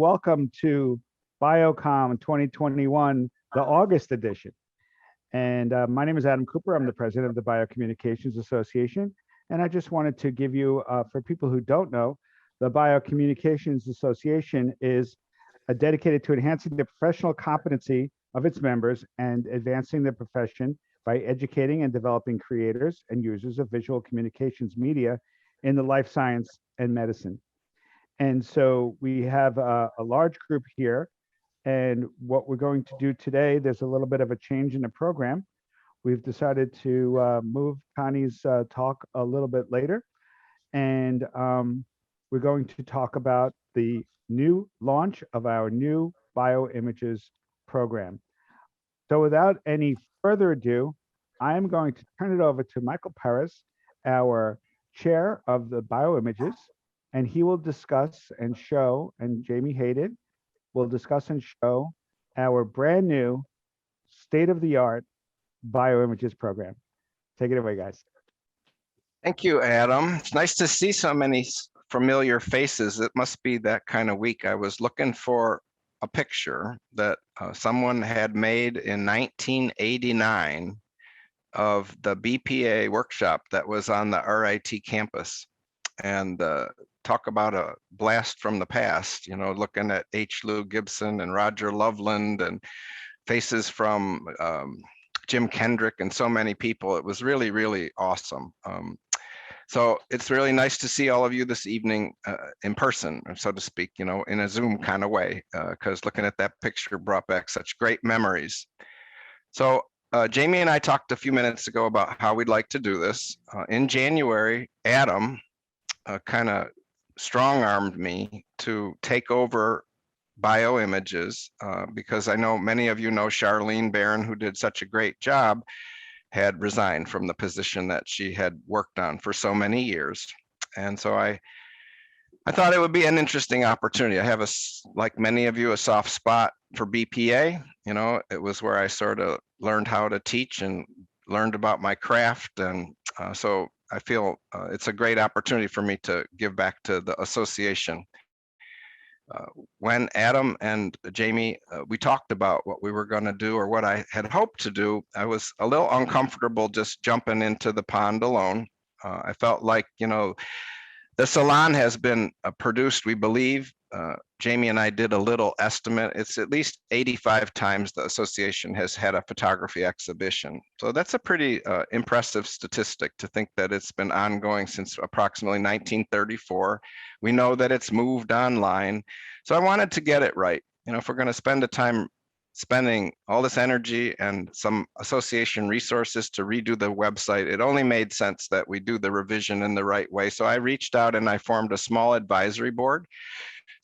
welcome to BioCom 2021, the August edition. And my name is Adam Cooper. I'm the president of the Biocommunications Association. And I just wanted to give you, for people who don't know, the Biocommunications Association is dedicated to enhancing the professional competency of its members and advancing the profession by educating and developing creators and users of visual communications media in the life science and medicine. And so we have a large group here. And what we're going to do today, there's a little bit of a change in the program. We've decided to move Connie's talk a little bit later. And we're going to talk about the new launch of our new BioImages program. So without any further ado, I am going to turn it over to Michael Perez, our chair of the BioImages, and he will discuss and show, and Jamie Hayden will discuss and show our brand new state-of-the-art BioImages program. Take it away, guys. Thank you, Adam. It's nice to see so many familiar faces. It must be that kind of week. I was looking for a picture that someone had made in 1989 of the BPA workshop that was on the RIT campus. And talk about a blast from the past, you know, looking at H. Lou Gibson and Roger Loveland and faces from Jim Kendrick and so many people. It was really, really awesome. So it's really nice to see all of you this evening in person, so to speak, you know, in a Zoom kind of way, because looking at that picture brought back such great memories. So Jamie and I talked a few minutes ago about how we'd like to do this. In January, Adam kind of strong-armed me to take over BioImages because I know many of you know Charlene Barron, who did such a great job, had resigned from the position that she had worked on for so many years. And so I thought it would be an interesting opportunity. I have, like many of you, a soft spot for BPA. You know, it was where I sort of learned how to teach and learned about my craft. And so I feel it's a great opportunity for me to give back to the association. When Adam and Jamie, we talked about what we were going to do or what I had hoped to do, I was a little uncomfortable just jumping into the pond alone. I felt like, you know, the salon has been produced, we believe. Jamie and I did a little estimate. It's at least 85 times the association has had a photography exhibition. So that's a pretty impressive statistic to think that it's been ongoing since approximately 1934. We know that it's moved online. So I wanted to get it right. You know, if we're going to spend the time spending all this energy and some association resources to redo the website, it only made sense that we do the revision in the right way. So I reached out and I formed a small advisory board.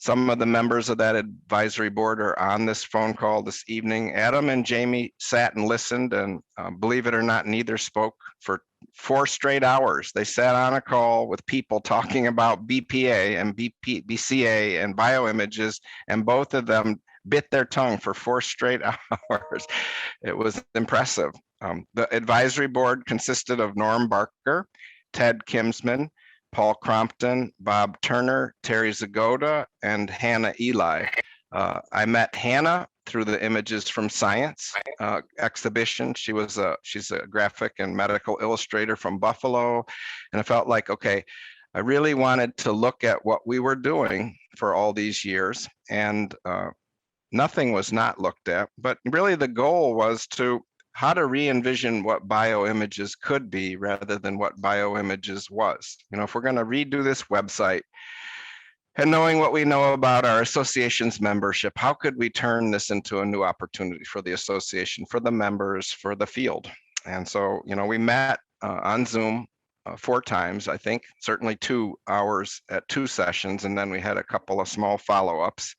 Some of the members of that advisory board are on this phone call this evening. Adam and Jamie sat and listened, and believe it or not, neither spoke for 4 straight hours. They sat on a call with people talking about BPA and BCA and BioImages, and both of them bit their tongue for 4 straight hours. It was impressive. The advisory board consisted of Norm Barker, Ted Kimsman, Paul Crompton, Bob Turner, Terry Zagoda, and Hannah Eli. I met Hannah through the Images from Science exhibition. She's a graphic and medical illustrator from Buffalo. And I felt like, okay, I really wanted to look at what we were doing for all these years. And nothing was not looked at, but really the goal was how to re-envision what BioImages could be rather than what BioImages was. You know, if we're going to redo this website and knowing what we know about our association's membership, how could we turn this into a new opportunity for the association, for the members, for the field? And so, you know, we met on Zoom 4 times, I think, certainly 2 hours at 2 sessions, and then we had a couple of small follow-ups.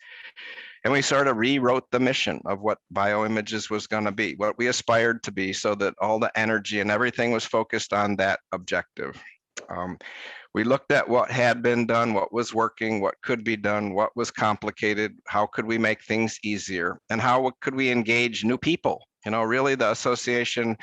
And we sort of rewrote the mission of what BioImages was going to be, what we aspired to be, so that all the energy and everything was focused on that objective. We looked at what had been done, what was working, what could be done, what was complicated, how could we make things easier, and how could we engage new people You know, really the association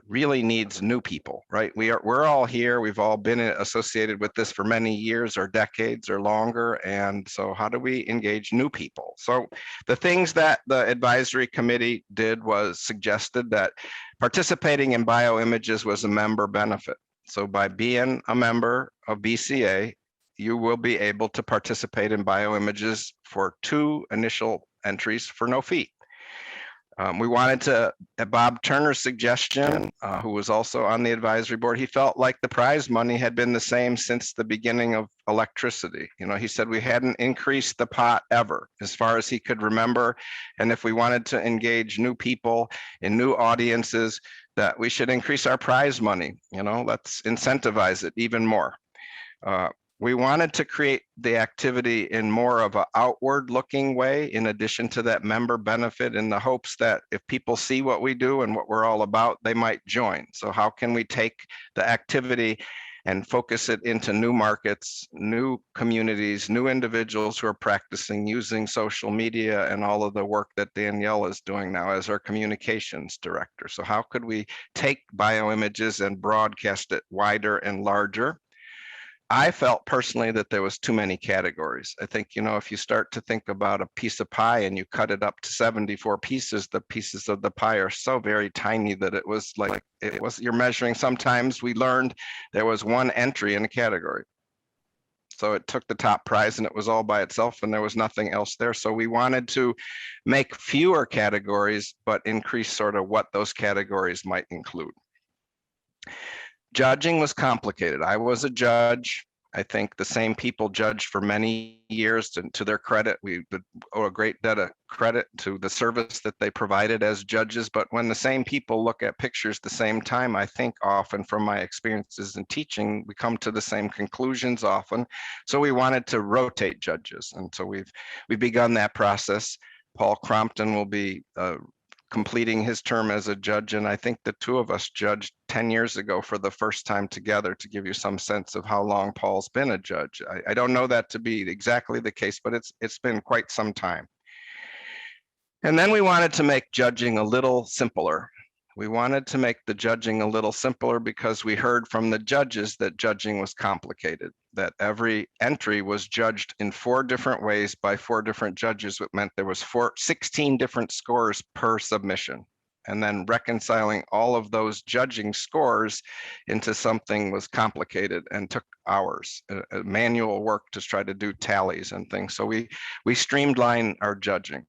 really needs new people, right? We're all here. We've all been associated with this for many years or decades or longer. And so how do we engage new people? So the things that the advisory committee did was suggested that participating in BioImages was a member benefit. So by being a member of BCA, you will be able to participate in BioImages for 2 initial entries for no fee. We wanted to, at Bob Turner's suggestion, who was also on the advisory board, he felt like the prize money had been the same since the beginning of electricity. You know, he said we hadn't increased the pot ever as far as he could remember. And if we wanted to engage new people in new audiences, that we should increase our prize money. You know, let's incentivize it even more. We wanted to create the activity in more of an outward looking way, in addition to that member benefit, in the hopes that if people see what we do and what we're all about, they might join. So how can we take the activity and focus it into new markets, new communities, new individuals who are practicing using social media and all of the work that Danielle is doing now as our communications director. So how could we take BioImages and broadcast it wider and larger? I felt personally that there was too many categories. I think, you know, if you start to think about a piece of pie and you cut it up to 74 pieces, the pieces of the pie are so very tiny that it was like, you're measuring. Sometimes we learned there was one entry in a category. So it took the top prize and it was all by itself and there was nothing else there. So we wanted to make fewer categories, but increase sort of what those categories might include. Judging was complicated. I was a judge. I think the same people judged for many years, and to their credit, we owe a great debt of credit to the service that they provided as judges. But when the same people look at pictures the same time, I think often from my experiences in teaching, we come to the same conclusions often. So we wanted to rotate judges. And so we've begun that process. Paul Crompton will be completing his term as a judge. And I think the 2 of us judged 10 years ago for the first time together, to give you some sense of how long Paul's been a judge. I don't know that to be exactly the case, but it's been quite some time. And then we wanted to make judging a little simpler. We wanted to make the judging a little simpler because we heard from the judges that judging was complicated, that every entry was judged in 4 different ways by 4 different judges, which meant there was 16 different scores per submission. And then reconciling all of those judging scores into something was complicated and took hours, manual work to try to do tallies and things. So we streamlined our judging.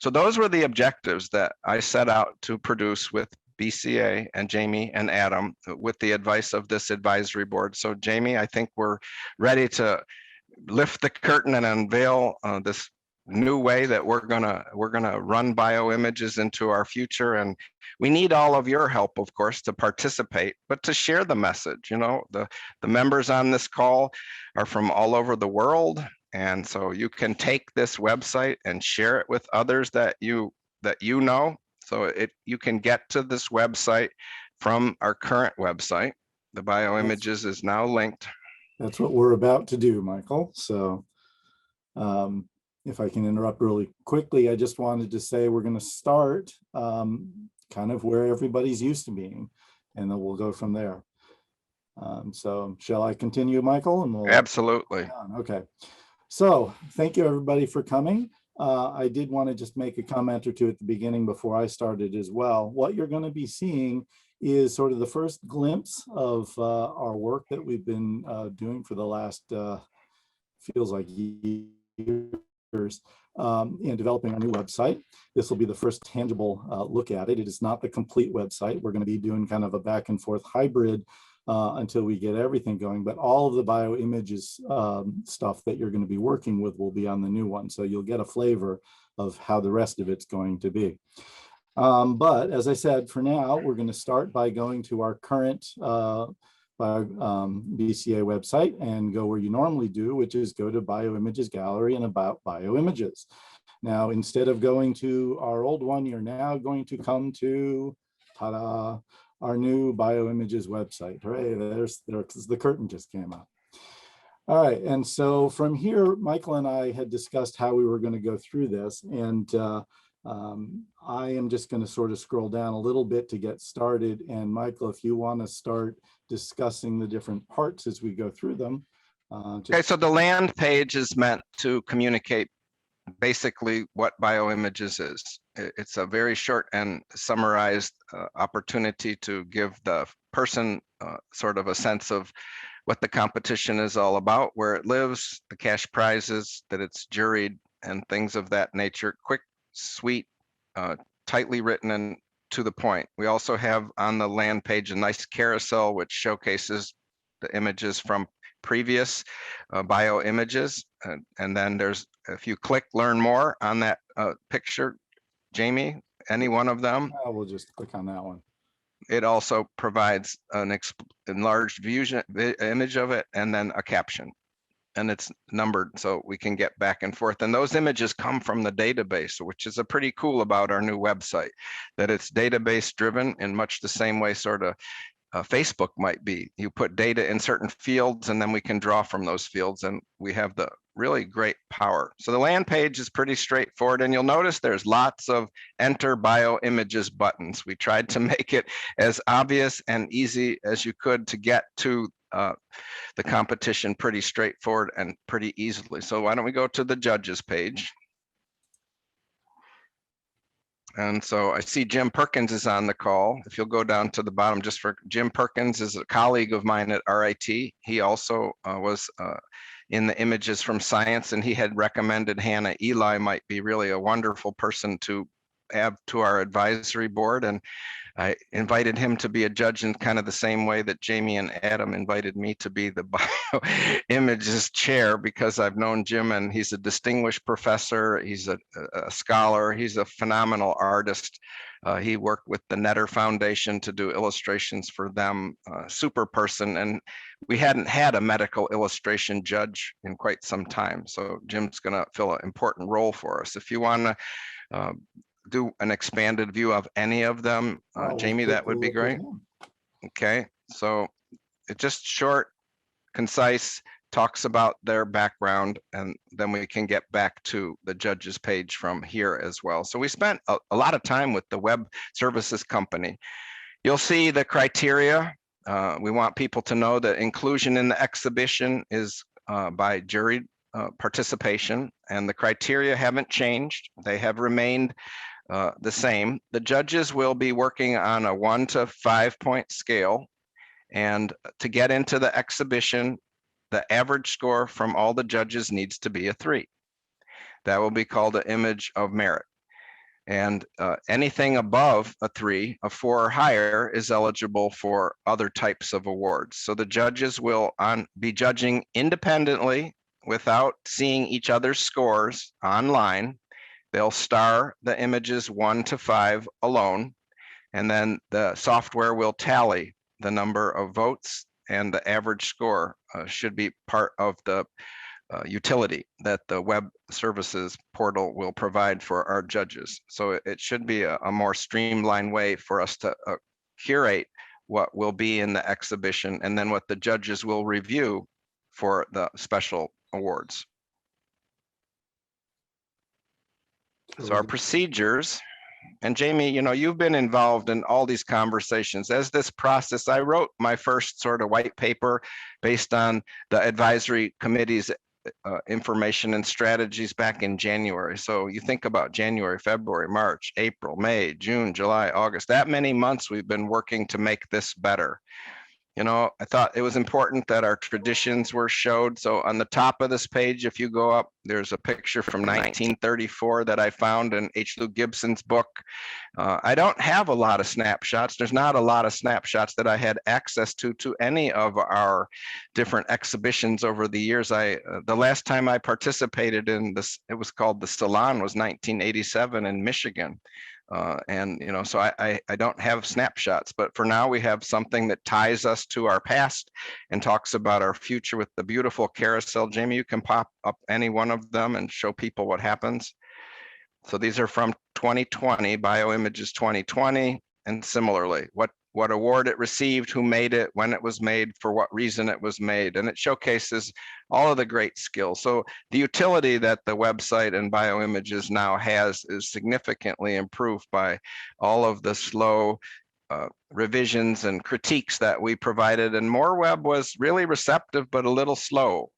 So those were the objectives that I set out to produce with BCA and Jamie and Adam, with the advice of this advisory board. So Jamie, I think we're ready to lift the curtain and unveil this new way that we're gonna run BioImages into our future. And we need all of your help, of course, to participate, but to share the message. You know, the members on this call are from all over the world. And so you can take this website and share it with others that you know. So you can get to this website from our current website. The BioImages is now linked. That's what we're about to do, Michael. So if I can interrupt really quickly, I just wanted to say we're going to start kind of where everybody's used to being, and then we'll go from there. So shall I continue, Michael? And Absolutely. Okay. So thank you, everybody, for coming. I did want to just make a comment or two at the beginning before I started as well. What you're going to be seeing is sort of the first glimpse of our work that we've been doing for the last, feels like years, in developing our new website. This will be the first tangible look at it. It is not the complete website. We're going to be doing kind of a back and forth hybrid until we get everything going, but all of the BioImages stuff that you're going to be working with will be on the new one. So you'll get a flavor of how the rest of it's going to be. But as I said, for now, we're going to start by going to our current BCA website and go where you normally do, which is go to BioImages Gallery and About BioImages. Now, instead of going to our old one, you're now going to come to, ta-da, our new BioImages website. Hooray, there's the curtain just came up. All right, and so from here, Michael and I had discussed how we were going to go through this, and I am just going to sort of scroll down a little bit to get started. And Michael, if you want to start discussing the different parts as we go through them. Okay, so the land page is meant to communicate basically what BioImages is. It's a very short and summarized opportunity to give the person sort of a sense of what the competition is all about, where it lives, the cash prizes, that it's juried, and things of that nature. Quick, sweet, tightly written, and to the point. We also have on the land page a nice carousel which showcases the images from previous BioImages. And then there's, if you click learn more on that picture, Jamie, any one of them, We'll just click on that one. it also provides an enlarged image of it and then a caption. And it's numbered so we can get back and forth. And those images come from the database, which is a pretty cool about our new website, that it's database driven in much the same way sort of Facebook might be. You put data in certain fields and then we can draw from those fields, and we have the really great power. So the land page is pretty straightforward, and you'll notice there's lots of enter BioImages buttons. We tried to make it as obvious and easy as you could to get to the competition pretty straightforward and pretty easily. So why don't we go to the judges page? And so I see Jim Perkins is on the call. If you'll go down to the bottom, just for Jim Perkins is a colleague of mine at RIT. He also was in the images from science, and he had recommended Hannah Eli might be really a wonderful person to add to our advisory board. And I invited him to be a judge in kind of the same way that Jamie and Adam invited me to be the BioImages chair, because I've known Jim and he's a distinguished professor. He's a scholar. He's a phenomenal artist. He worked with the Netter Foundation to do illustrations for them, super person. And we hadn't had a medical illustration judge in quite some time. So Jim's going to fill an important role for us. If you want to do an expanded view of any of them, Jamie, that would be great. Okay, so it's just short, concise, talks about their background, and then we can get back to the judges page from here as well. So we spent a lot of time with the web services company. You'll see the criteria. We want people to know that inclusion in the exhibition is by juried participation, and the criteria haven't changed. They have remained the same. The judges will be working on a 1 to 5 point scale. And to get into the exhibition, the average score from all the judges needs to be a 3. That will be called an image of merit. And anything above a 3, a 4 or higher, is eligible for other types of awards. So the judges will be judging independently without seeing each other's scores online. They'll star the images 1 to 5 alone, and then the software will tally the number of votes, and the average score should be part of the utility that the web services portal will provide for our judges. So it should be a more streamlined way for us to curate what will be in the exhibition, and then what the judges will review for the special awards. So our procedures, and Jamie, you know, you've been involved in all these conversations. As this process, I wrote my first sort of white paper based on the advisory committee's information and strategies back in January. So you think about January, February, March, April, May, June, July, August, that many months we've been working to make this better. You know, I thought it was important that our traditions were showed. So on the top of this page, if you go up, there's a picture from 1934 that I found in H. Lou Gibson's book. I don't have a lot of snapshots. There's not a lot of snapshots that I had access to any of our different exhibitions over the years. The last time I participated in this, it was called the Salon, was 1987 in Michigan. And, you know, so I don't have snapshots, but for now we have something that ties us to our past and talks about our future with the beautiful carousel. Jamie, you can pop up any one of them and show people what happens. So these are from 2020, BioImages 2020. And similarly, what what award it received, who made it, when it was made, for what reason it was made. And it showcases all of the great skills. So the utility that the website and BioImages now has is significantly improved by all of the slow revisions and critiques that we provided. And MoreWeb was really receptive, but a little slow.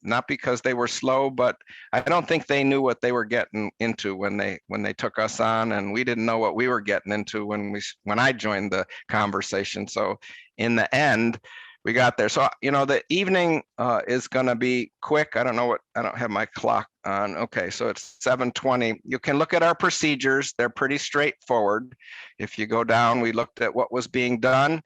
Not because they were slow, but I don't think they knew what they were getting into when they took us on, and we didn't know what we were getting into when I joined the conversation. So in the end, we got there. So, you know, the evening is going to be quick. I don't have my clock on. Okay, so it's 7:20. You can look at our procedures. They're pretty straightforward. If you go down, we looked at what was being done.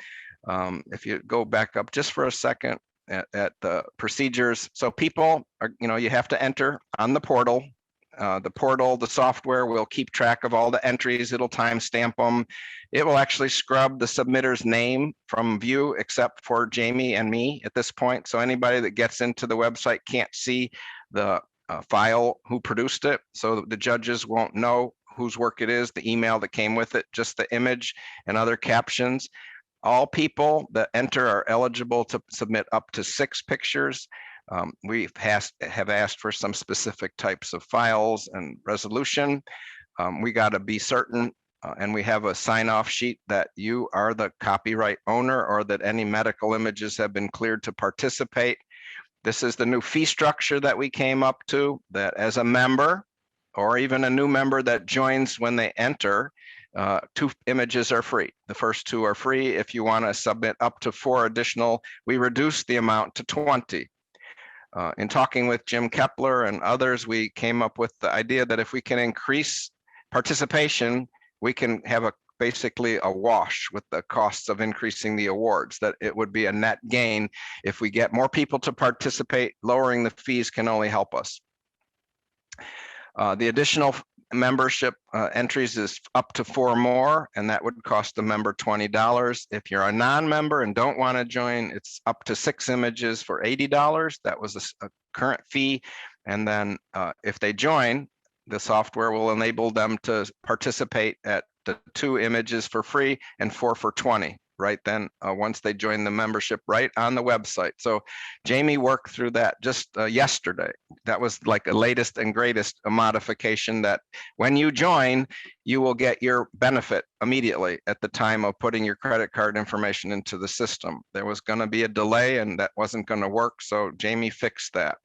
If you go back up just for a second at the procedures. So people are, you know, you have to enter on the portal. The software will keep track of all the entries. It'll timestamp them. It will actually scrub the submitter's name from view, except for Jamie and me at this point. So anybody that gets into the website can't see the file, who produced it. So the judges won't know whose work it is, the email that came with it, just the image and other captions. All people that enter are eligible to submit up to 6 pictures. We have asked for some specific types of files and resolution. We got to be certain, and we have a sign-off sheet that you are the copyright owner, or that any medical images have been cleared to participate. This is the new fee structure that we came up to, that as a member, or even a new member that joins when they enter, 2 images are free. The first 2 are free. If you want to submit up to 4 additional, we reduce the amount to 20. In talking with Jim Kepler and others, we came up with the idea that if we can increase participation, we can have basically a wash with the costs of increasing the awards, that it would be a net gain. If we get more people to participate, lowering the fees can only help us. The additional membership entries is up to 4 more, and that would cost the member $20. If you're a non-member and don't want to join, it's up to 6 images for $80. That was a current fee. And then if they join, the software will enable them to participate at the 2 images for free and 4 for 20. Right then, once they join the membership, right on the website. So Jamie worked through that just yesterday. That was like a latest and greatest modification, that when you join, you will get your benefit immediately at the time of putting your credit card information into the system. There was going to be a delay, and that wasn't going to work. So Jamie fixed that.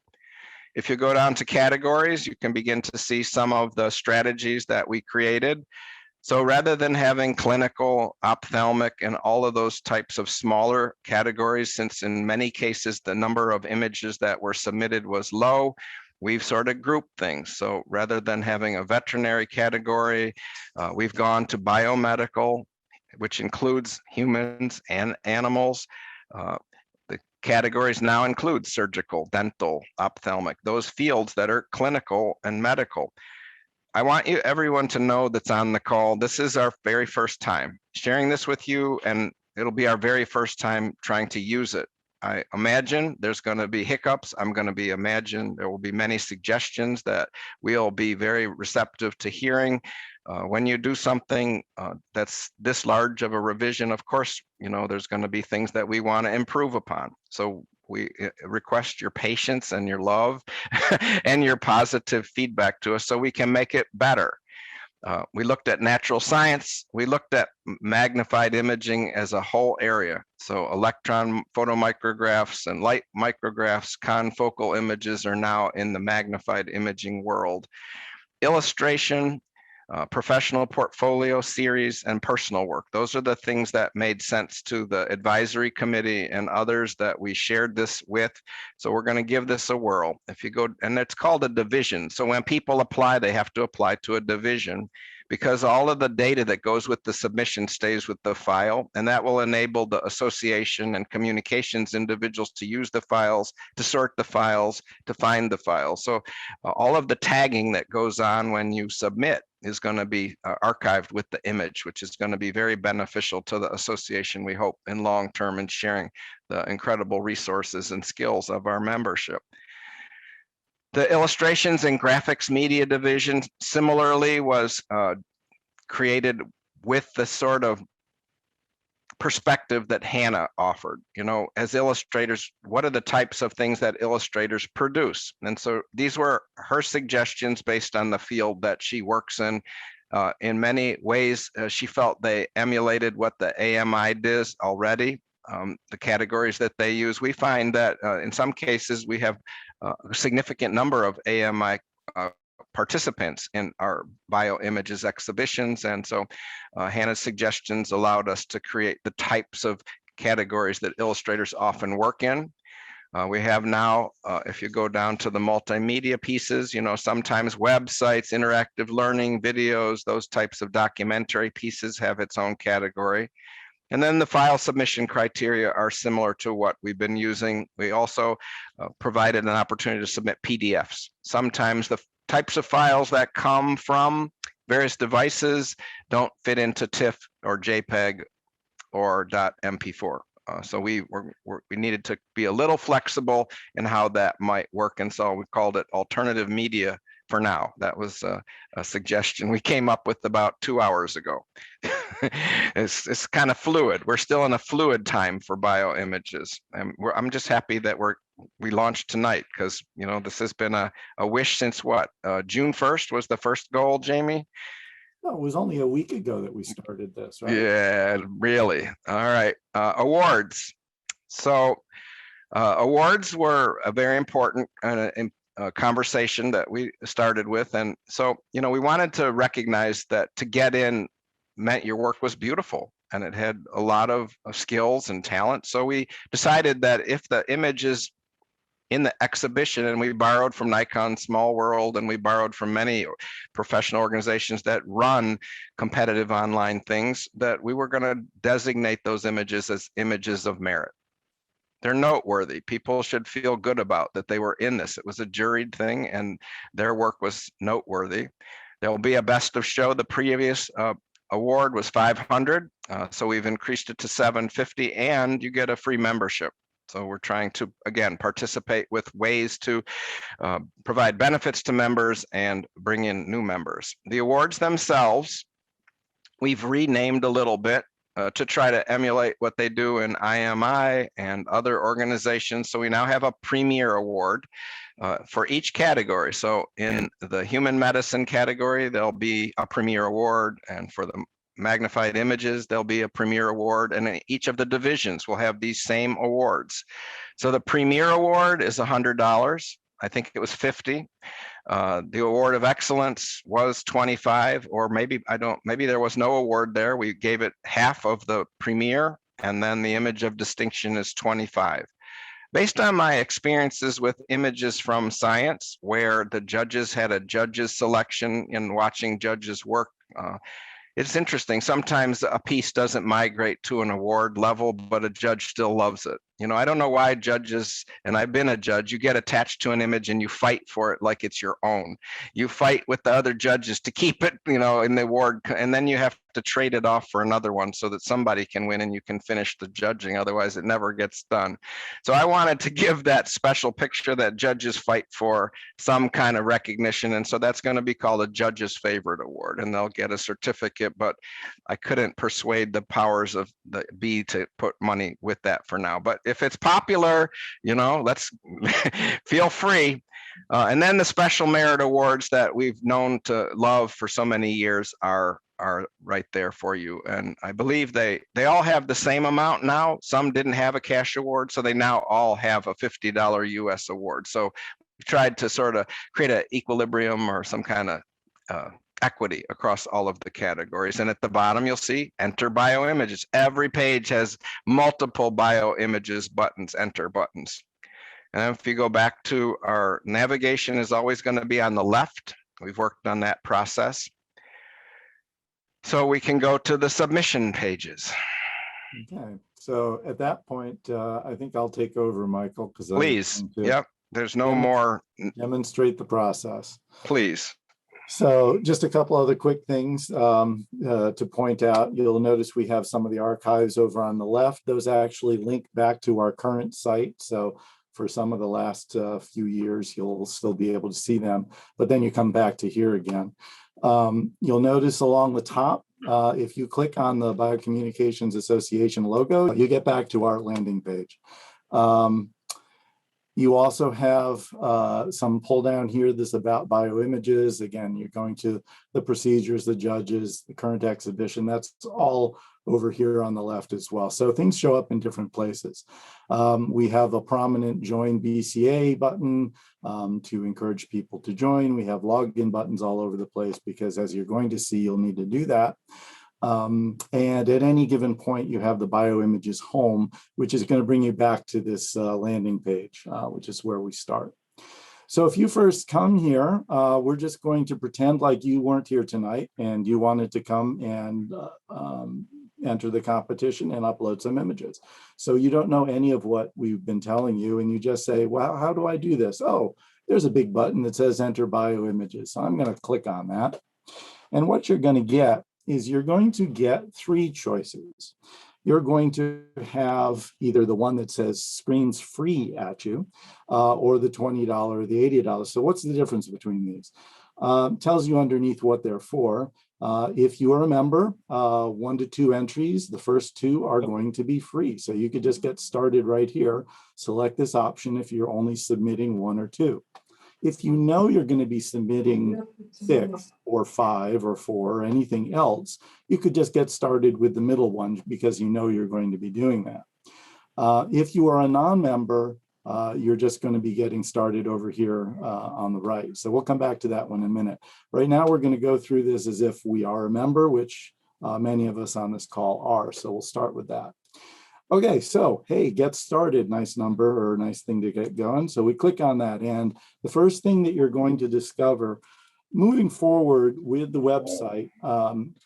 If you go down to categories, you can begin to see some of the strategies that we created. So rather than having clinical, ophthalmic, and all of those types of smaller categories, since in many cases the number of images that were submitted was low, we've sort of grouped things. So rather than having a veterinary category, we've gone to biomedical, which includes humans and animals. The categories now include surgical, dental, ophthalmic, those fields that are clinical and medical. I want everyone to know that's on the call, this is our very first time sharing this with you, and it'll be our very first time trying to use it. I imagine there's going to be hiccups. I'm going to imagine there will be many suggestions that we'll be very receptive to hearing. When you do something that's this large of a revision, of course, you know, there's going to be things that we want to improve upon. So we request your patience and your love and your positive feedback to us so we can make it better. We looked at natural science. We looked at magnified imaging as a whole area. So electron photomicrographs and light micrographs, confocal images are now in the magnified imaging world. Illustration, professional portfolio series, and personal work. Those are the things that made sense to the advisory committee and others that we shared this with. So we're going to give this a whirl. If you go, and it's called a division. So when people apply, they have to apply to a division, because all of the data that goes with the submission stays with the file, and that will enable the association and communications individuals to use the files, to sort the files, to find the files. So all of the tagging that goes on when you submit is going to be archived with the image, which is going to be very beneficial to the association, we hope, in long term, in sharing the incredible resources and skills of our membership. The illustrations and graphics media division similarly was created with the sort of perspective that Hannah offered. You know, as illustrators, what are the types of things that illustrators produce? And so these were her suggestions based on the field that she works in. In many ways, she felt they emulated what the AMI does already. The categories that they use, we find that in some cases we have a significant number of AMI participants in our BioImages exhibitions. And so Hannah's suggestions allowed us to create the types of categories that illustrators often work in. We have now, if you go down to the multimedia pieces, you know, sometimes websites, interactive learning, videos, those types of documentary pieces have its own category. And then the file submission criteria are similar to what we've been using. We also provided an opportunity to submit PDFs. Sometimes the types of files that come from various devices don't fit into TIFF or JPEG or .mp4. So we needed to be a little flexible in how that might work. And so we called it alternative media for now. That was a suggestion we came up with about 2 hours ago. It's kind of fluid. We're still in a fluid time for BioImages. And I'm just happy that we launched tonight, because, you know, this has been a wish since what? June 1st was the first goal, Jamie? No, it was only a week ago that we started this, right? Yeah, really. All right. Awards. So awards were a very important conversation that we started with. And so, you know, we wanted to recognize that to get in meant your work was beautiful and it had a lot of skills and talent. So we decided that if the image is in the exhibition, and we borrowed from Nikon Small World, and we borrowed from many professional organizations that run competitive online things, that we were going to designate those images as images of merit. They're noteworthy. People should feel good about that they were in this. It was a juried thing and their work was noteworthy. There will be a best of show. The previous award was 500. So we've increased it to 750, and you get a free membership. So we're trying to, again, participate with ways to provide benefits to members and bring in new members. The awards themselves, we've renamed a little bit to try to emulate what they do in IMI and other organizations. So we now have a premier award for each category. So in the human medicine category, there'll be a premier award, and for the magnified images, there'll be a premier award, and in each of the divisions will have these same awards. So the premier award is $100. I think it was 50. The award of excellence was 25, or maybe there was no award there. We gave it half of the premier, and then the image of distinction is 25. Based on my experiences with images from science, where the judges had a judge's selection in watching judges work, it's interesting. Sometimes a piece doesn't migrate to an award level, but a judge still loves it. You know, I don't know why judges, and I've been a judge, you get attached to an image and you fight for it like it's your own. You fight with the other judges to keep it, you know, in the award, and then you have to trade it off for another one so that somebody can win and you can finish the judging. Otherwise, it never gets done. So I wanted to give that special picture that judges fight for some kind of recognition. And so that's going to be called a judge's favorite award, and they'll get a certificate, but I couldn't persuade the powers of the B to put money with that for now. But if it's popular, you know, let's feel free. And then the special merit awards that we've known to love for so many years are right there for you. And I believe they all have the same amount now. Some didn't have a cash award, so they now all have a $50 US award. So we tried to sort of create an equilibrium or some kind of equity across all of the categories. And at the bottom, you'll see enter BioImages. Every page has multiple BioImages buttons, enter buttons. And if you go back to our navigation is always going to be on the left. We've worked on that process. So we can go to the submission pages. Okay, so at that point, I think I'll take over, Michael, because please. Yep, there's no more. Demonstrate the process. Please. So just a couple other quick things to point out. You'll notice we have some of the archives over on the left. Those actually link back to our current site. So for some of the last few years, you'll still be able to see them, but then you come back to here again. You'll notice along the top, if you click on the Biocommunications Association logo, you get back to our landing page. You also have some pull down here, this about bioimages. Again, you're going to the procedures, the judges, the current exhibition. That's all over here on the left as well. So things show up in different places. We have a prominent Join BCA button to encourage people to join. We have login buttons all over the place because, as you're going to see, you'll need to do that. And at any given point, you have the BioImages home, which is going to bring you back to this landing page, which is where we start. So if you first come here, we're just going to pretend like you weren't here tonight and you wanted to come and enter the competition and upload some images. So you don't know any of what we've been telling you, and you just say, well, how do I do this? Oh, there's a big button that says enter bioimages. So I'm going to click on that. And what you're going to get is you're going to get three choices. You're going to have either the one that says screens free at you or the $20 or the $80. So what's the difference between these? Tells you underneath what they're for. If you are a member, 1 to 2 entries, the first 2 are going to be free. So you could just get started right here. Select this option if you're only submitting 1 or 2. If you know you're going to be submitting 6 or 5 or 4 or anything else, you could just get started with the middle one because you know you're going to be doing that. If you are a non-member, you're just going to be getting started over here on the right. So we'll come back to that one in a minute. Right now, we're going to go through this as if we are a member, which many of us on this call are. So we'll start with that. Okay, so hey, get started, nice number or nice thing to get going. So we click on that, and the first thing that you're going to discover moving forward with the website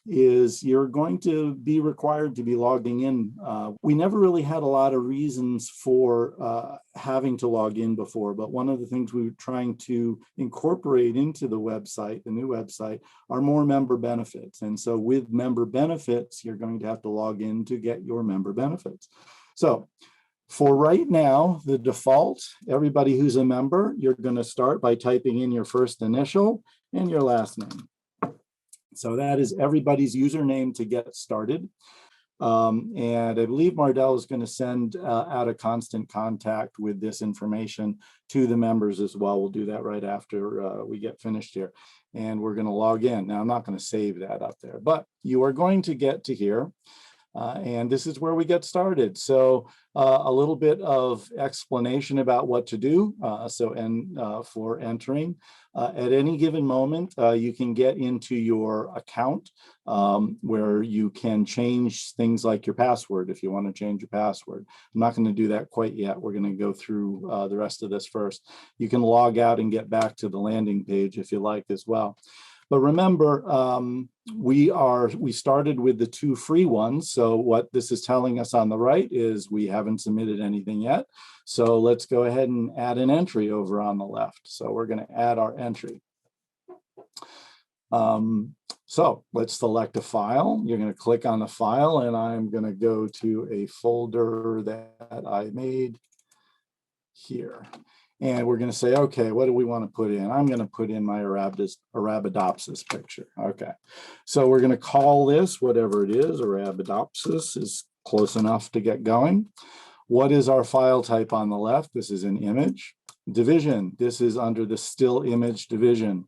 is you're going to be required to be logging in. We never really had a lot of reasons for having to log in before, but one of the things we were trying to incorporate into the website, the new website, are more member benefits. And so with member benefits, you're going to have to log in to get your member benefits. So for right now, the default, everybody who's a member, you're going to start by typing in your first initial and your last name. So that is everybody's username to get started. And I believe Mardell is going to send out a constant contact with this information to the members as well. We'll do that right after we get finished here. And we're going to log in. Now, I'm not going to save that up there, but you are going to get to here. And this is where we get started. So a little bit of explanation about what to do. For entering, at any given moment, you can get into your account where you can change things like your password if you want to change your password. I'm not going to do that quite yet. We're going to go through the rest of this first. You can log out and get back to the landing page if you like as well. But remember, we started with the 2 free ones. So what this is telling us on the right is we haven't submitted anything yet. So let's go ahead and add an entry over on the left. So we're going to add our entry. So let's select a file. You're going to click on the file, and I'm going to go to a folder that I made here. And we're going to say, okay, what do we want to put in? I'm going to put in my Arabidopsis picture. Okay, so we're going to call this whatever it is. Arabidopsis is close enough to get going. What is our file type on the left? This is an image. Division, this is under the still image division.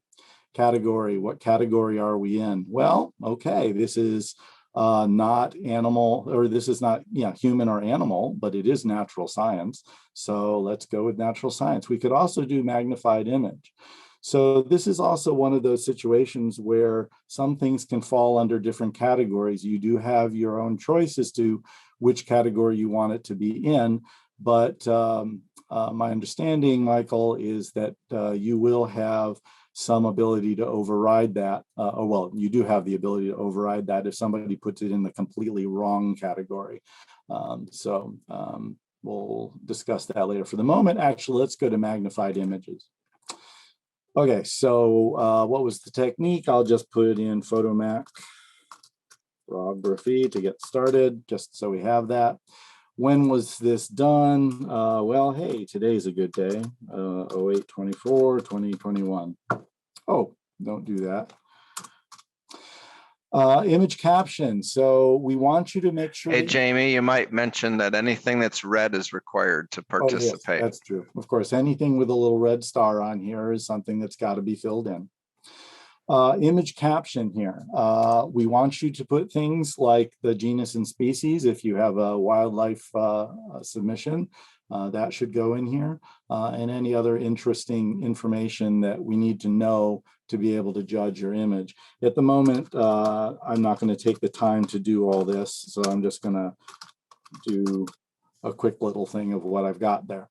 Category, what category are we in? Well, okay, this is not animal, or this is not human or animal, but it is natural science. So let's go with natural science. We could also do magnified image. So this is also one of those situations where some things can fall under different categories. You do have your own choice as to which category you want it to be in. But my understanding, Michael, is that you will have some ability to override that. You do have the ability to override that if somebody puts it in the completely wrong category. We'll discuss that later. For the moment, actually, let's go to magnified images. Okay, so what was the technique? I'll just put in PhotoMac photography to get started, just so we have that. When was this done? Well, hey, today's a good day, 08/24/2021. Oh, don't do that. Image caption. So we want you to make sure. Hey, that Jamie, you might mention that anything that's red is required to Oh, yes, participate. that's true. Of course, anything with a little red star on here is something that's got to be filled in. Image caption here. We want you to put things like the genus and species. If you have a wildlife submission, that should go in here. And any other interesting information that we need to know to be able to judge your image. At the moment, I'm not going to take the time to do all this, so I'm just going to do a quick little thing of what I've got there.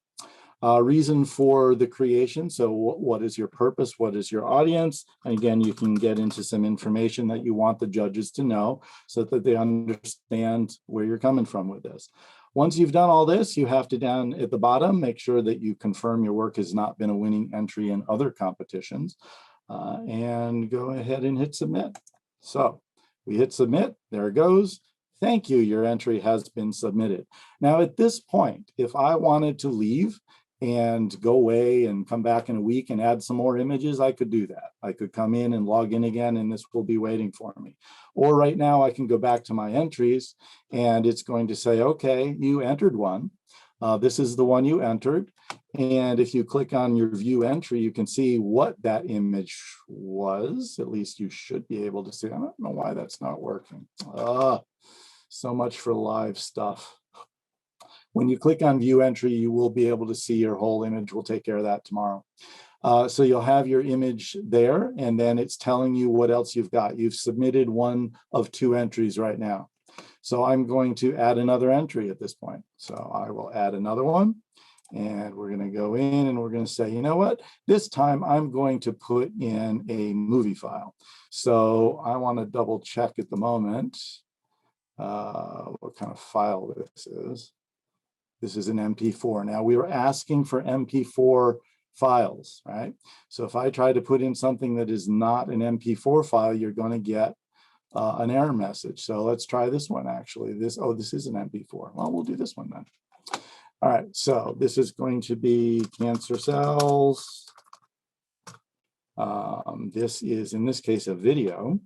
Reason for the creation. So what is your purpose? What is your audience? And again, you can get into some information that you want the judges to know so that they understand where you're coming from with this. Once you've done all this, you have to down at the bottom, make sure that you confirm your work has not been a winning entry in other competitions, and go ahead and hit submit. So we hit submit, there it goes. Thank you, your entry has been submitted. Now at this point, if I wanted to leave and go away and come back in a week and add some more images, I could do that. I could come in and log in again and this will be waiting for me. Or right now I can go back to my entries and it's going to say, okay, you entered one. This is the one you entered. And if you click on your view entry, you can see what that image was. At least you should be able to see. I don't know why that's not working. So much for live stuff. When you click on view entry, you will be able to see your whole image. We'll take care of that tomorrow. So you'll have your image there, and then it's telling you what else you've got. You've submitted one of 2 entries right now. So I'm going to add another entry at this point. So I will add another one, and we're going to go in and we're going to say, you know what? This time I'm going to put in a movie file. So I want to double check at the moment what kind of file this is. This is an MP4. Now we were asking for MP4 files, right? So if I try to put in something that is not an MP4 file, you're going to get an error message. So let's try this one actually. This is an MP4. Well, we'll do this one then. All right, so this is going to be cancer cells. This is, in this case, a video.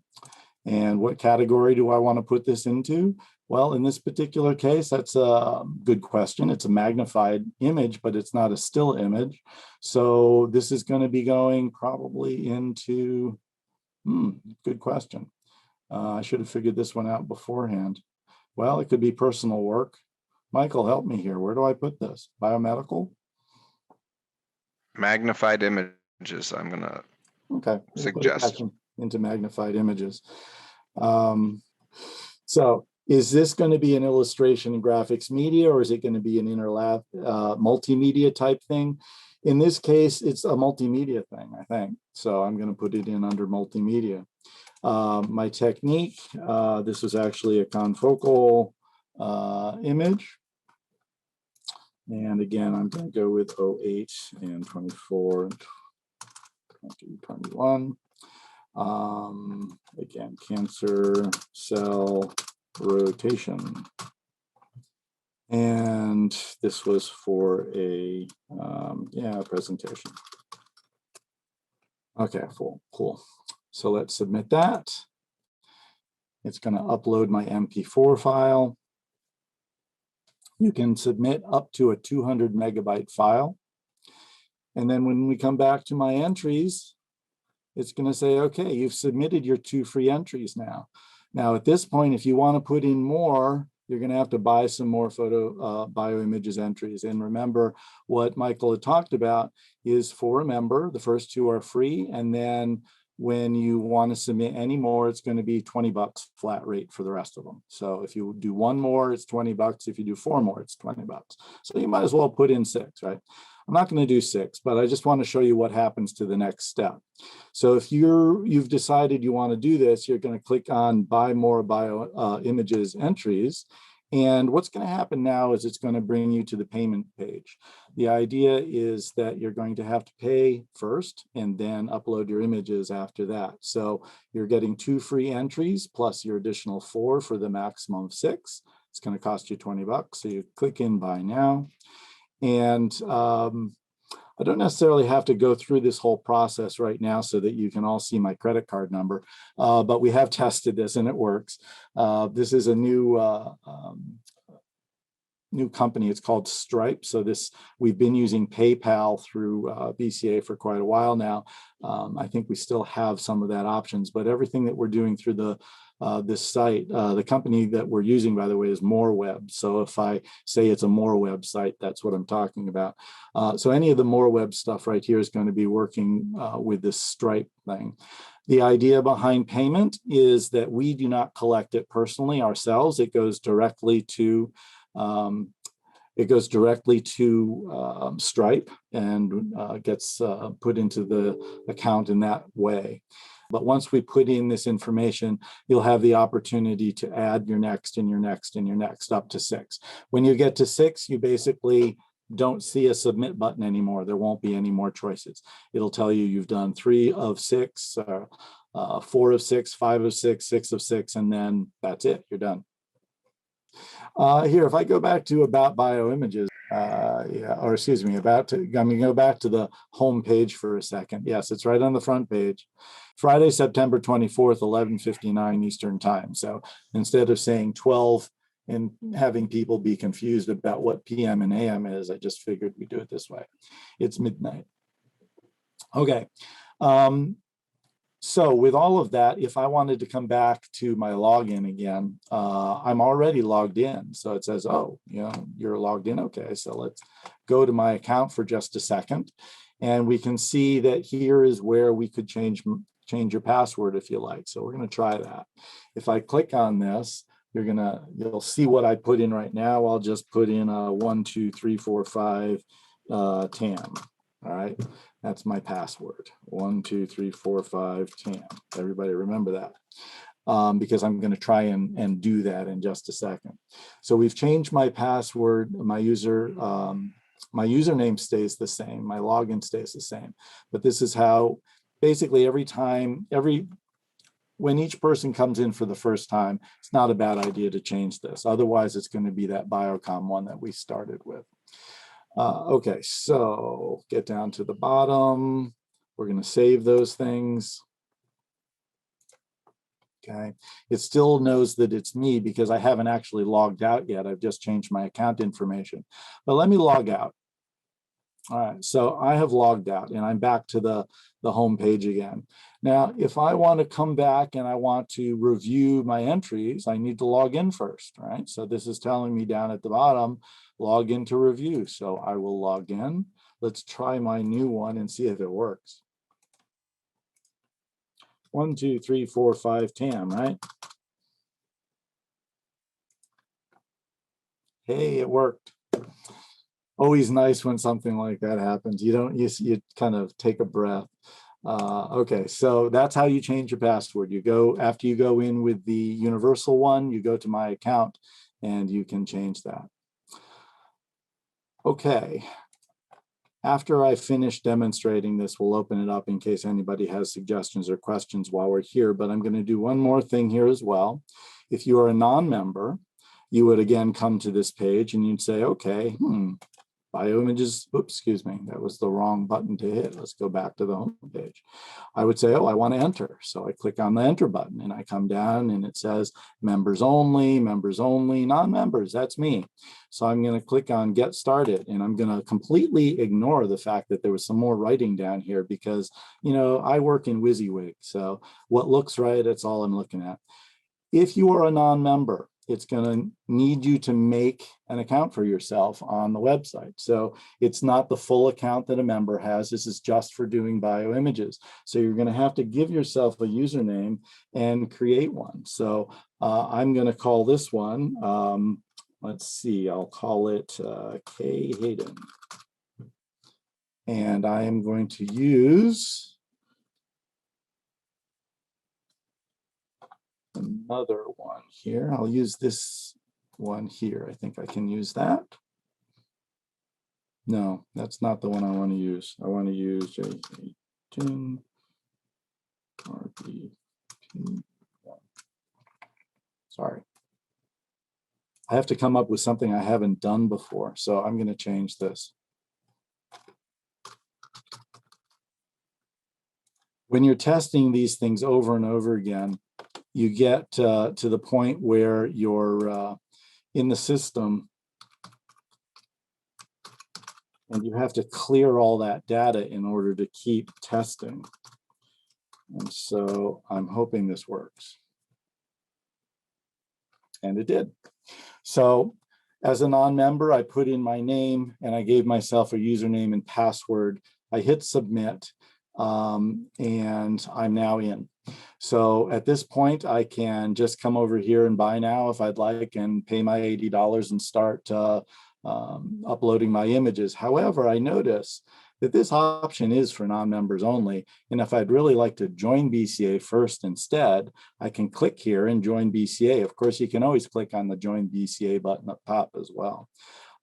And what category do I want to put this into? Well, in this particular case, that's a good question. It's a magnified image, but it's not a still image. So this is going to be going probably into, good question. I should have figured this one out beforehand. Well, it could be personal work. Michael, help me here. Where do I put this? Biomedical? Magnified images, I'm going to suggest. Into magnified images. So is this going to be an illustration and graphics media, or is it going to be an multimedia type thing? In this case, it's a multimedia thing, I think. So I'm going to put it in under multimedia. My technique, this was actually a confocal image. And again, I'm going to go with 08 and 24 and 2021. Again, cancer cell rotation. And this was for a presentation. Okay, cool. So let's submit that. It's going to upload my MP4 file. You can submit up to a 200 megabyte file. And then when we come back to my entries, it's going to say, okay, you've submitted your 2 free entries now. Now, at this point, if you want to put in more, you're going to have to buy some more BioImages entries. And remember, what Michael had talked about is for a member, the first 2 are free. And then when you want to submit any more, it's going to be $20 flat rate for the rest of them. So if you do 1 more, it's $20. If you do 4 more, it's $20. So you might as well put in 6, right? I'm not going to do 6, but I just want to show you what happens to the next step. So if you've decided you want to do this, you're going to click on Buy More BioImages Entries. And what's going to happen now is it's going to bring you to the payment page. The idea is that you're going to have to pay first and then upload your images after that. So you're getting 2 free entries plus your additional 4 for the maximum of 6. It's going to cost you $20. So you click in Buy Now. And I don't necessarily have to go through this whole process right now so that you can all see my credit card number, but we have tested this and it works. This is a new company. It's called Stripe. So we've been using PayPal through BCA for quite a while now. I think we still have some of that options, but everything that we're doing through this site, the company that we're using, by the way, is MoreWeb. So if I say it's a MoreWeb site, that's what I'm talking about. So any of the MoreWeb stuff right here is going to be working with this Stripe thing. The idea behind payment is that we do not collect it personally ourselves. It goes directly to Stripe and gets put into the account in that way. But once we put in this information, you'll have the opportunity to add your next and your next and your next up to 6. When you get to 6, you basically don't see a submit button anymore. There won't be any more choices. It'll tell you you've done 3 of 6, 4 of 6, 5 of 6, 6 of 6, and then that's it. You're done. Here, if I go back to about BioImages, I'm going to go back to the home page for a second. Yes, it's right on the front page. Friday, September 24th, 11:59 Eastern Time. So instead of saying 12 and having people be confused about what PM and AM is, I just figured we'd do it this way. It's midnight. Okay. So with all of that, if I wanted to come back to my login again, I'm already logged in. So it says, oh, you're logged in. Okay, so let's go to my account for just a second. And we can see that here is where we could change your password if you like. So we're going to try that. If I click on this, you'll see what I put in right now. I'll just put in 1 2 3 4 5 TAM. All right. That's my password. 1 2 3 4 5 TAM. Everybody remember that, because I'm going to try and do that in just a second. So we've changed my password. My username stays the same. My login stays the same. But this is how basically when each person comes in for the first time, it's not a bad idea to change this. Otherwise, it's going to be that Biocom one that we started with. Okay, so get down to the bottom. We're going to save those things. Okay, it still knows that it's me because I haven't actually logged out yet. I've just changed my account information. But let me log out. All right, so I have logged out and I'm back to the home page again. Now, if I want to come back and I want to review my entries, I need to log in first, right? So this is telling me down at the bottom, log in to review. So I will log in. Let's try my new one and see if it works. 1 2 3 4 5 TAM, right? Hey, it worked. Always nice when something like that happens. You kind of take a breath. Okay, so that's how you change your password. After you go in with the universal one, you go to my account and you can change that. Okay. After I finish demonstrating this, we'll open it up in case anybody has suggestions or questions while we're here, but I'm going to do one more thing here as well. If you are a non-member, you would again come to this page and you'd say, okay, BioImages, oops, excuse me, that was the wrong button to hit. Let's go back to the home page. I would say, oh, I want to enter. So I click on the enter button and I come down and it says members only, non-members, that's me. So I'm going to click on get started and I'm going to completely ignore the fact that there was some more writing down here because, I work in WYSIWYG. So what looks right, that's all I'm looking at. If you are a non-member, it's going to need you to make an account for yourself on the website. So it's not the full account that a member has. This is just for doing BioImages. So you're going to have to give yourself a username and create one. So I'm going to call this one, let's see, I'll call it K Hayden. And I am going to use another one here. I'll use this one here. I think I can use that. No, that's not the one I want to use. I want to use J18 RP1. Sorry. I have to come up with something I haven't done before, so I'm going to change this. when you're testing these things over and over again, you get to the point where you're in the system and you have to clear all that data in order to keep testing. And so I'm hoping this works. And it did. So as a non-member, I put in my name and I gave myself a username and password. I hit submit, and I'm now in. So at this point, I can just come over here and buy now if I'd like and pay my $80 and start uploading my images. However, I notice that this option is for non-members only. And if I'd really like to join BCA first instead, I can click here and join BCA. Of course, you can always click on the join BCA button up top as well.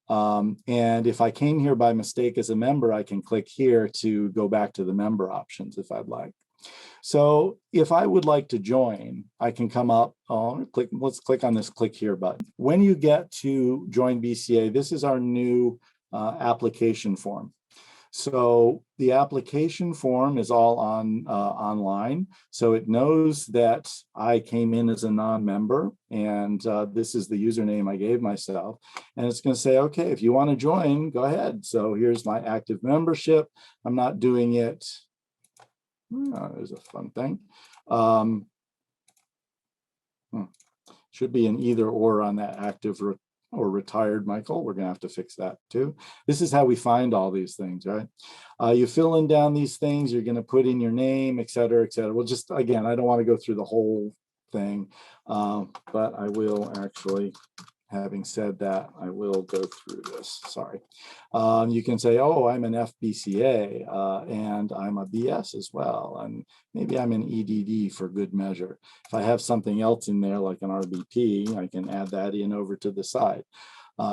And if I came here by mistake as a member, I can click here to go back to the member options if I'd like. So if I would like to join, I can come up, let's click on this click here button. When you get to join BCA, this is our new application form. So the application form is all online. So it knows that I came in as a non-member and this is the username I gave myself. And it's going to say, okay, if you want to join, go ahead. So here's my active membership. I'm not doing it. There's a fun thing. Should be an either or on that active or retired, Michael. We're going to have to fix that too. This is how we find all these things, right? You fill in down these things, you're going to put in your name, et cetera, et cetera. Well, just again, I don't want to go through the whole thing, but I will actually, having said that, I will go through this. Sorry. You can say, oh, I'm an FBCA and I'm a BS as well. And maybe I'm an EDD for good measure. If I have something else in there like an RBP, I can add that in over to the side.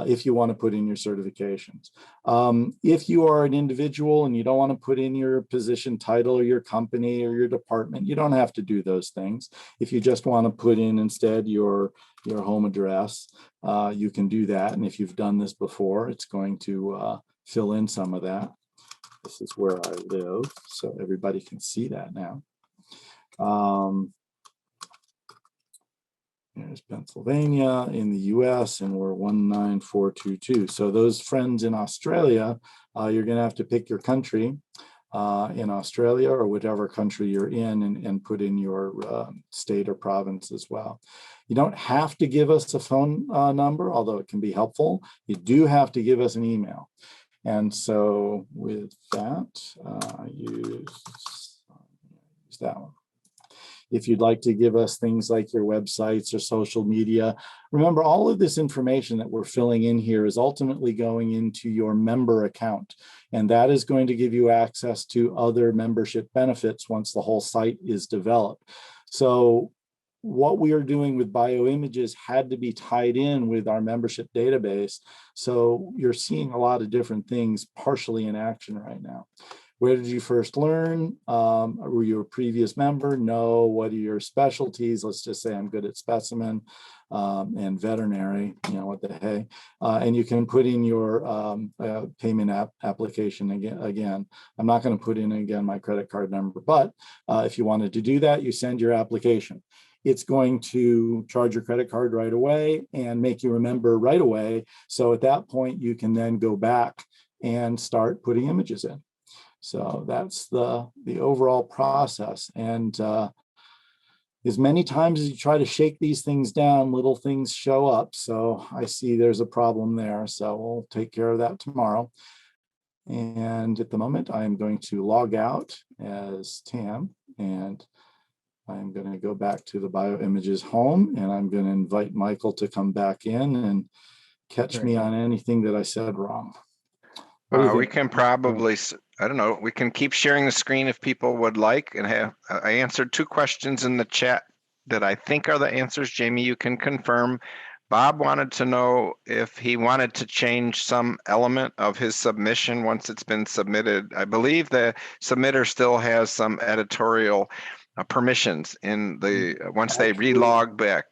If you want to put in your certifications. If you are an individual and you don't want to put in your position title or your company or your department, you don't have to do those things. If you just want to put in instead your home address, you can do that. And if you've done this before, it's going to fill in some of that. This is where I live, so everybody can see that now. There's Pennsylvania in the US, and we're 19422. So those friends in Australia, you're going to have to pick your country in Australia or whichever country you're in and put in your state or province as well. You don't have to give us a phone number, although it can be helpful. You do have to give us an email. And so with that, use that one. If you'd like to give us things like your websites or social media, remember all of this information that we're filling in here is ultimately going into your member account. And that is going to give you access to other membership benefits once the whole site is developed. So what we are doing with BioImages had to be tied in with our membership database. So you're seeing a lot of different things partially in action right now. Where did you first learn? Were you a previous member? No. What are your specialties? Let's just say I'm good at specimen and veterinary, you know, what the hey. And you can put in your payment application again. I'm not going to put in again my credit card number, but if you wanted to do that, you send your application. It's going to charge your credit card right away and make you remember right away. So at that point, you can then go back and start putting images in. So that's the overall process. And as many times as you try to shake these things down, little things show up. So I see there's a problem there. So we'll take care of that tomorrow. And at the moment, I'm going to log out as Tam, and I'm going to go back to the BioImages home, and I'm going to invite Michael to come back in and catch me on anything that I said wrong. We can probably, I don't know, we can keep sharing the screen if people would like, and have, I answered 2 questions in the chat that I think are the answers. Jamie, you can confirm. Bob wanted to know if he wanted to change some element of his submission once it's been submitted. I believe the submitter still has some editorial permissions in the, once they relog back.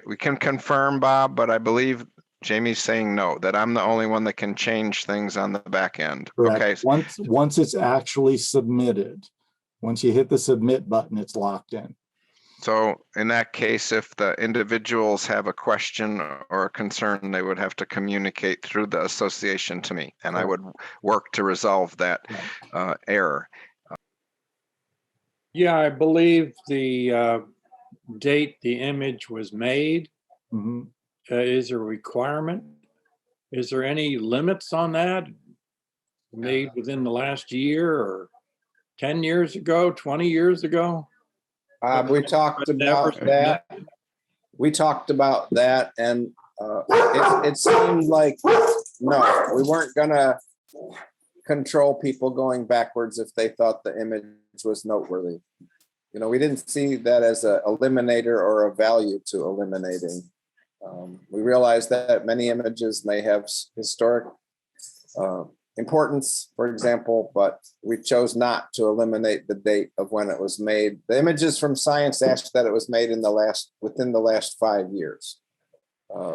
We can confirm, Bob, but I believe Jamie's saying no, that I'm the only one that can change things on the back end. Correct. Okay. Once it's actually submitted, Once you hit the submit button, it's locked in. So in that case, if the individuals have a question or a concern, they would have to communicate through the association to me, and I would work to resolve that error. Yeah, I believe the date the image was made Mhm. is a requirement. Is there any limits on that? Made within the last year or 10 years ago, 20 years ago? We talked But never about that. submit? We talked about that, and it seemed like, no, we weren't gonna control people going backwards if they thought the image was noteworthy. You know, we didn't see that as a eliminator or a value to eliminating. We realized that many images may have historic importance, for example, but we chose not to eliminate the date of when it was made. The images from science asked that it was made within the last 5 years.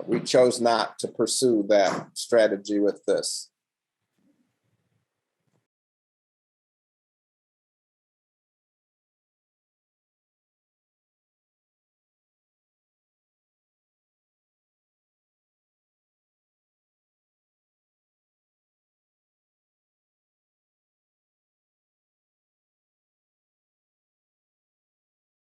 We chose not to pursue that strategy with this.